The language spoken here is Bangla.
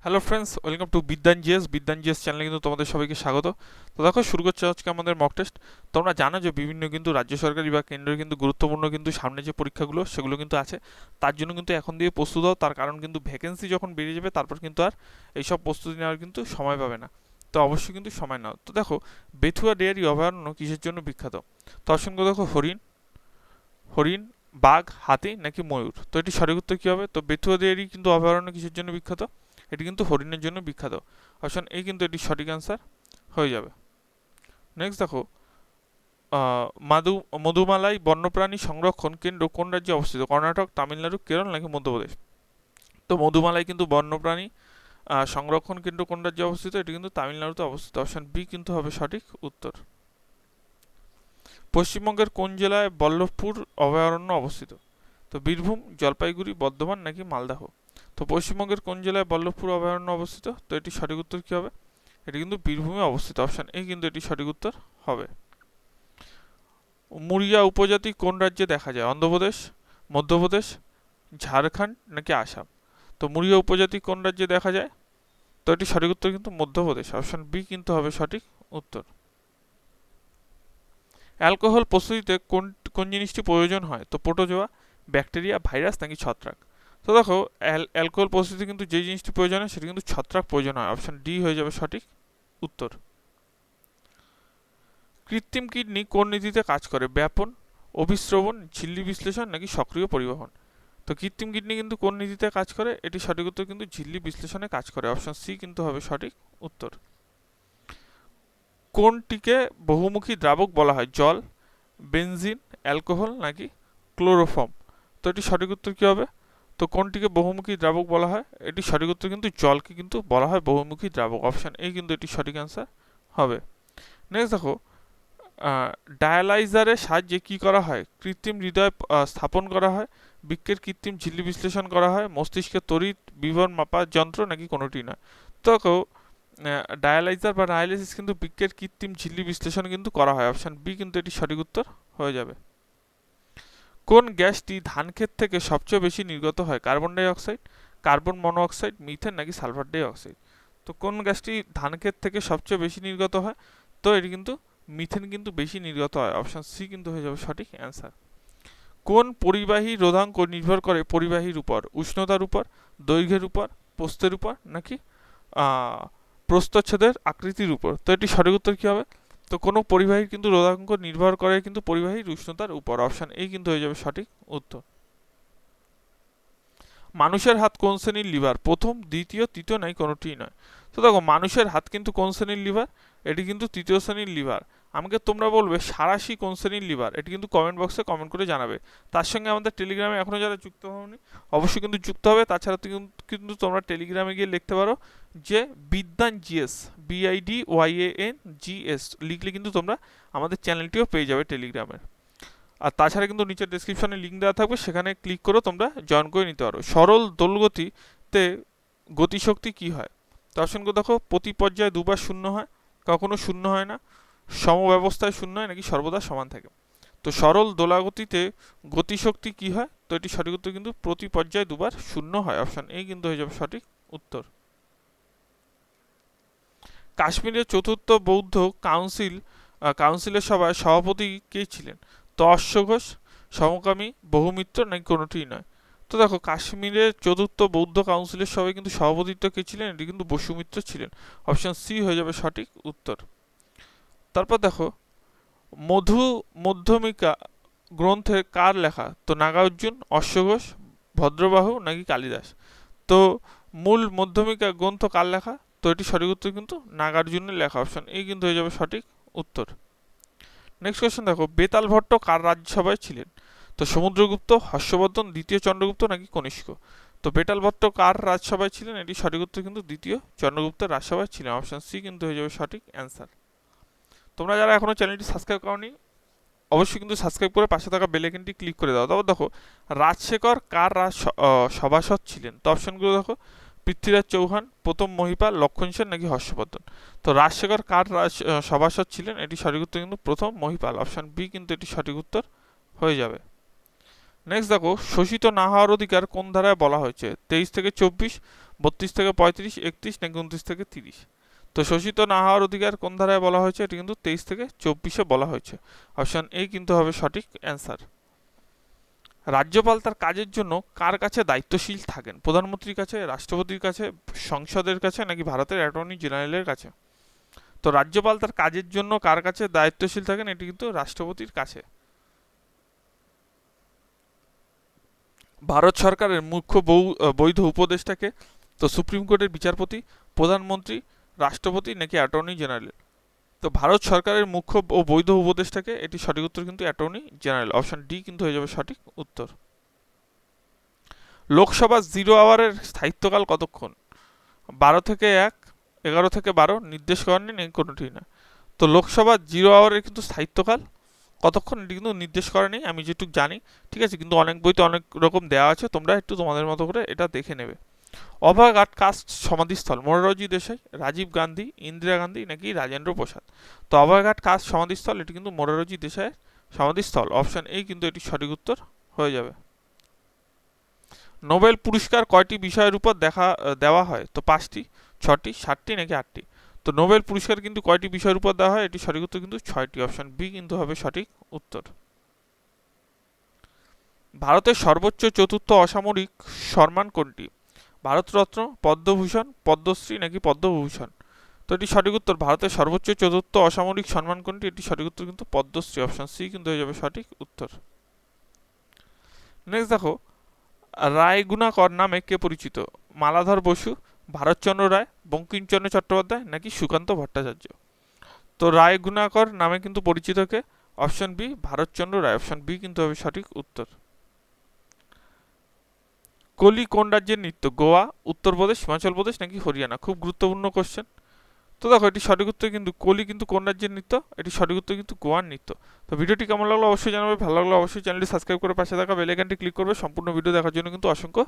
Hello friends, welcome to Bidyan GS চ্যানেলে কিন্তু তোমাদের সবাইকে স্বাগত। তো দেখো, শুরু করছে আজকে আমাদের মক টেস্ট। তোমরা জানো যে বিভিন্ন কিন্তু রাজ্য সরকারি বা কেন্দ্রের কিন্তু গুরুত্বপূর্ণ কিন্তু সামনে যে পরীক্ষাগুলো সেগুলো কিন্তু আছে। তার জন্য কিন্তু এখন দিয়ে প্রস্তুত হও, তার কারণ কিন্তু ভ্যাকেন্সি যখন বেরিয়ে যাবে তারপর কিন্তু আর এইসব প্রস্তুতি নেওয়ার কিন্তু সময় পাবে না। তো অবশ্যই কিন্তু সময় নাও। তো দেখো, বেথুয়া ডেয়ারি অভয়ারণ্য কিসের জন্য বিখ্যাত? তো অপশনগুলো দেখো, হরিণ হরিণ বাঘ, হাতি নাকি ময়ূর। তো এটি সঠিক উত্তর কী হবে? তো বেথুয়া ডেয়ারি কিন্তু অভয়ারণ্য কিসের জন্য বিখ্যাত? এটি কিন্তু হরিণের জন্য বিখ্যাত। অপশন এই কিন্তু এটি সঠিক অ্যান্সার হয়ে যাবে। নেক্সট দেখো, মাদু মধুমালাই বন্যপ্রাণী সংরক্ষণ কেন্দ্র কোন রাজ্যে অবস্থিত? কর্ণাটক, তামিলনাড়ু, কেরল নাকি মধ্যপ্রদেশ। তো মধুমালাই কিন্তু বন্যপ্রাণী সংরক্ষণ কেন্দ্র কোন রাজ্যে অবস্থিত? এটি কিন্তু তামিলনাড়ুতে অবস্থিত। অপশন বি কিন্তু হবে সঠিক উত্তর। পশ্চিমবঙ্গের কোন জেলায় বল্লভপুর অভয়ারণ্য অবস্থিত? তো বীরভূম, জলপাইগুড়ি, বর্ধমান নাকি মালদহ। তো পশ্চিমবঙ্গের কোন জেলায় বল্লভপুর অভয়ারণ্য অবস্থিত? তো এটি সঠিক উত্তর কী হবে? এটি কিন্তু বীরভূমে অবস্থিত। অপশন এই কিন্তু এটি সঠিক উত্তর হবে। মুরিয়া উপজাতি কোন রাজ্যে দেখা যায়? অন্ধ্রপ্রদেশ, মধ্যপ্রদেশ, ঝাড়খণ্ড নাকি আসাম। তো মুরিয়া উপজাতি কোন রাজ্যে দেখা যায়? তো এটি সঠিক উত্তর কিন্তু মধ্যপ্রদেশ। অপশন বি কিন্তু হবে সঠিক উত্তর। অ্যালকোহল প্রস্তুতিতে কোন কোন জিনিসটি প্রয়োজন হয়? তো প্রোটোজোয়া, ব্যাকটেরিয়া, ভাইরাস নাকি ছত্রাক। তো দেখো, অ্যালকোহল প্রস্তুতিতে কিন্তু যে জিনিসটি প্রয়োজন হয় সেটি কিন্তু ছত্রাক প্রয়োজন হয়। অপশন ডি হয়ে যাবে সঠিক উত্তর। কৃত্রিম কিডনি কোন নীতিতে কাজ করে? ব্যাপন, অভিস্রবণ, ঝিল্লি বিশ্লেষণ নাকি সক্রিয় পরিবহন। তো কৃত্রিম কিডনি কিন্তু কোন নীতিতে কাজ করে? এটি সঠিক উত্তর কিন্তু ঝিল্লি বিশ্লেষণে কাজ করে। অপশন সি কিন্তু হবে সঠিক উত্তর। কোনটিকে বহুমুখী দ্রাবক বলা হয়? জল, বেনজিন, অ্যালকোহল নাকি ক্লোরোফর্ম। তো এটি সঠিক উত্তর কী হবে? তো কোনটিকে বহুমুখী দ্রাবক বলা হয়? এটি সঠিক উত্তর কিন্তু জলকে কিন্তু বলা হয় বহুমুখী দ্রাবক। অপশন এই কিন্তু এটি সঠিক অ্যান্সার হবে। নেক্সট দেখো, ডায়ালাইজারের সাহায্যে কি করা হয়? কৃত্রিম হৃদয় স্থাপন করা হয়, বৃক্কের কৃত্রিম ঝিল্লি বিশ্লেষণ করা হয়, মস্তিষ্কের তড়িৎ বিবরণ মাপার যন্ত্র নাকি কোনোটি নয়। তো ডায়ালাইজার বা ডায়ালিসিস কিন্তু বৃক্কের কৃত্রিম ঝিল্লি বিশ্লেষণ কিন্তু করা হয়। অপশন বি কিন্তু এটি সঠিক উত্তর হয়ে যাবে। কোন গ্যাসটি ধান ক্ষেত থেকে সবচেয়ে বেশি নির্গত হয়? Carbon die oxide, carbon monoxide, methane নাকি সালফার ডাই অক্সাইড। তো কোন গ্যাসটি ধান ক্ষেত থেকে সবচেয়ে বেশি নির্গত হয়? তো এটি কিন্তু মিথেন কিন্তু বেশি নির্গত হয়। অপশন সি কিন্তু হয়ে যাবে সঠিক অ্যান্সার। কোন পরিবাহী রোধাঙ্ক নির্ভর করে পরিবাহীর উপর? উষ্ণতার উপর, দৈর্ঘ্যের উপর, প্রস্থের উপর নাকি প্রস্থচ্ছেদের আকৃতির উপর। তো এটি সঠিক উত্তর কী হবে? তো কোনো পরিবাহীর কিন্তু রোধাঙ্ক নির্ভর করে কিন্তু পরিবাহীর উষ্ণতার উপর। অপশন এই কিন্তু হয়ে যাবে সঠিক উত্তর। মানুষের হাত কোন শ্রেণীর লিভার? প্রথম, দ্বিতীয়, তৃতীয় নাই কোনোটিই নয়। তো দেখো, মানুষের হাত কিন্তু কোন শ্রেণীর লিভার? এটি কিন্তু তৃতীয় শ্রেণীর লিভার। আমাকে তোমরা বলবে সাঁড়াশি কোন শ্রেণীর লিভার? এটি কিন্তু কমেন্ট বক্সে কমেন্ট করে জানাবে। তার সঙ্গে আমাদের টেলিগ্রামে এখনও যারা যুক্ত হওনি অবশ্যই কিন্তু যুক্ত হবে। তাছাড়া কিন্তু তোমরা টেলিগ্রামে গিয়ে লিখতে পারো যে বিদ্যান জিএস, BIDYANGS লিখলে কিন্তু তোমরা আমাদের চ্যানেলটিও পেয়ে যাবে টেলিগ্রামের। আর তাছাড়া কিন্তু নিচের ডেসক্রিপশনে লিঙ্ক দেওয়া থাকবে, সেখানে ক্লিক করে তোমরা জয়েন করে নিতে পারো। সরল দোলগতিতে গতিশক্তি কি হয়? তো অপশনগুলো দেখো, প্রতি পর্যায়ে দুবার শূন্য হয়, কখনো শূন্য হয় না, সমব্যবস্থায় শূন্য হয় নাকি সর্বদা সমান থাকে। তো সরল দোলাগতিতে গতিশক্তি কি হয়? তো এটি সঠিক উত্তর কিন্তু প্রতি পর্যায়ে দুবার শূন্য হয়। অপশন এই কিন্তু হয়ে যাবে সঠিক উত্তর। কাশ্মীরের চতুর্থ বৌদ্ধ কাউন্সিলের সভায় সভাপতি কে ছিলেন? তো অশ্বঘোষ, সমকামী, বহুমিত্র নাকি কোনোটিই নয়। তো দেখো, কাশ্মীরের চতুর্থ বৌদ্ধ কাউন্সিলের সভায় কিন্তু সভাপতিত্ব কে ছিলেন? এটি কিন্তু বসুমিত্র ছিলেন। অপশন সি হয়ে যাবে সঠিক উত্তর। তারপর দেখো, মধু মধ্যমিকা গ্রন্থে কার লেখা? তো নাগার্জুন, অশ্বঘোষ, ভদ্রবাহু নাকি কালিদাস। তো মূল মধ্যমিকা গ্রন্থ কার লেখা? তো এটি সঠিক উত্তর কিন্তু নাগার্জুনের লেখা। অপশন এই কিন্তু হয়ে যাবে সঠিক উত্তর। নেক্সট কোয়েশ্চেন দেখো, বেতাল ভট্ট কার রাজসভায় ছিলেন? তো সমুদ্রগুপ্ত, হর্ষবর্ধন, দ্বিতীয় চন্দ্রগুপ্ত নাকি কনিষ্ক। তো বেতাল ভট্ট কার রাজসভায় ছিলেন? এটি সঠিক উত্তর কিন্তু দ্বিতীয় চন্দ্রগুপ্তের রাজসভায় ছিলেন। অপশন সি কিন্তু হয়ে যাবে সঠিক অ্যান্সার। তোমরা যারা এখনো চ্যানেলটি সাবস্ক্রাইব করোনি অবশ্যই কিন্তু সাবস্ক্রাইব করে পাশে থাকা বেল আইকনটি ক্লিক করে দাও। তারপর দেখো, রাজশেখর কার সভাসদ ছিলেন? তো অপশনগুলো দেখো, পৃথ্বীরাজ চৌহান, প্রথম মহিপাল, লক্ষণ সেন নাকি হর্ষবর্ধন। তো রাজশেখর কার সভাসদ ছিলেন? এটি সঠিক উত্তর কিন্তু প্রথম মহিপাল। অপশন বি কিন্তু এটি সঠিক উত্তর হয়ে যাবে। নেক্সট দেখো, শোষিত না হওয়ার অধিকার কোন ধারায় বলা হয়েছে? 23 থেকে 24, 32 থেকে 35, 31 নাকি 29 থেকে 30? তো শোষিত না হওয়ার অধিকার কোন ধারায় বলা হয়েছে? এটি কিন্তু 23 থেকে 24-এ বলা হয়েছে। অপশন এ কিন্তু হবে সঠিক অ্যান্সার। রাজ্যপাল তার কাজের জন্য কার কাছে দায়িত্বশীল থাকেন? প্রধানমন্ত্রীর কাছে, রাষ্ট্রপতির কাছে, সংসদের কাছে নাকি ভারতের অ্যাটর্নি জেনারেলের কাছে? তো রাজ্যপাল তার কাজের জন্য কার কাছে দায়িত্বশীল থাকেন? এটি কিন্তু রাষ্ট্রপতির কাছে। ভারত সরকারের মুখ্য বৈধ উপদেষ্টাকে? তো সুপ্রিম কোর্টের বিচারপতি, প্রধানমন্ত্রী, রাষ্ট্রপতি নাকি অ্যাটর্নি জেনারেল? তো ভারত সরকারের মুখ্য ও বৈধ উপদেষ্টাকে? এটি সঠিক উত্তর কিন্তু অ্যাটর্নি জেনারেল। অপশন ডি কিন্তু হয়ে যাবে সঠিক উত্তর। লোকসভা 0 আওয়ারের স্থায়িত্বকাল কতক্ষণ? 12 থেকে 1, 11 থেকে 12, নির্দেশ করেননি নাকি কোনোটি না? তো লোকসভা 0 আওয়ারের কিন্তু স্থায়িত্বকাল কতক্ষণ এটি কিন্তু নির্দেশ করেনি, আমি যেটুকু জানি। ঠিক আছে, কিন্তু অনেক বইতে অনেক রকম দেওয়া আছে, তোমরা একটু তোমাদের মতো করে এটা দেখে নেবে। অভয়ঘাট কাস্ট সমাধিস্থল মোরারজি দেশাই, রাজীব গান্ধী, ইন্দিরা গান্ধী নাকি রাজেন্দ্র প্রসাদ? তো অভয়ঘাট কাস্ট সমাধিস্থল এটি কিন্তু মোরারজি দেশাইয়ের সমাধিস্থল। অপশন এ কিন্তু এটি সঠিক উত্তর হয়ে যাবে। নোবেল পুরস্কার কয়টি বিষয়ের উপর দেওয়া হয়? তো 5টি, 6টি, 7টি নাকি 8টি? তো নোবেল পুরস্কার কিন্তু কয়টি বিষয়ের উপর দেওয়া হয়? এটি সঠিক উত্তর কিন্তু 6টি। অপশন বি কিন্তু হবে সঠিক উত্তর। ভারতের সর্বোচ্চ চতুর্থ অসামরিক সম্মান কোনটি? ভারতরত্ন, পদ্মভূষণ, পদ্মশ্রী নাকি পদ্মভূষণ? তো এটি সঠিক উত্তর, ভারতের সর্বোচ্চ চতুর্থ অসামরিক সম্মান কোনটি? এটি সঠিক উত্তর কিন্তু পদ্মশ্রী। অপশন সি কিন্তু হয়ে যাবে সঠিক উত্তর। নেক্সট দেখো, রায় গুণাকর নামে কে পরিচিত? মালাধর বসু, ভারতচন্দ্র রায়, বঙ্কিমচন্দ্র চট্টোপাধ্যায় নাকি সুকান্ত ভট্টাচার্য? তো রায় গুণাকর নামে কিন্তু পরিচিত কে? অপশন বি ভারতচন্দ্র রায়। অপশন বি কিন্তু হবে সঠিক উত্তর। কলি কোন রাজ্যের নৃত্য? গোয়া, উত্তরপ্রদেশ, হিমাচল প্রদেশ নাকি হরিয়ানা? খুব গুরুত্বপূর্ণ কোশ্চেন। তো দেখো, এটি সঠিক উত্তর কিন্তু কলি কিন্তু কোন রাজ্যের নৃত্য? এটি সঠিক উত্তর কিন্তু গোয়ার নৃত্য। তো ভিডিওটি কেমন লাগলো অবশ্যই জানাবে, ভালো লাগলো অবশ্যই চ্যানেলটি সাবস্ক্রাইব করে পাশে থাকা বেল আইকনটি ক্লিক করবে। সম্পূর্ণ ভিডিও দেখার জন্য কিন্তু অসংখ্য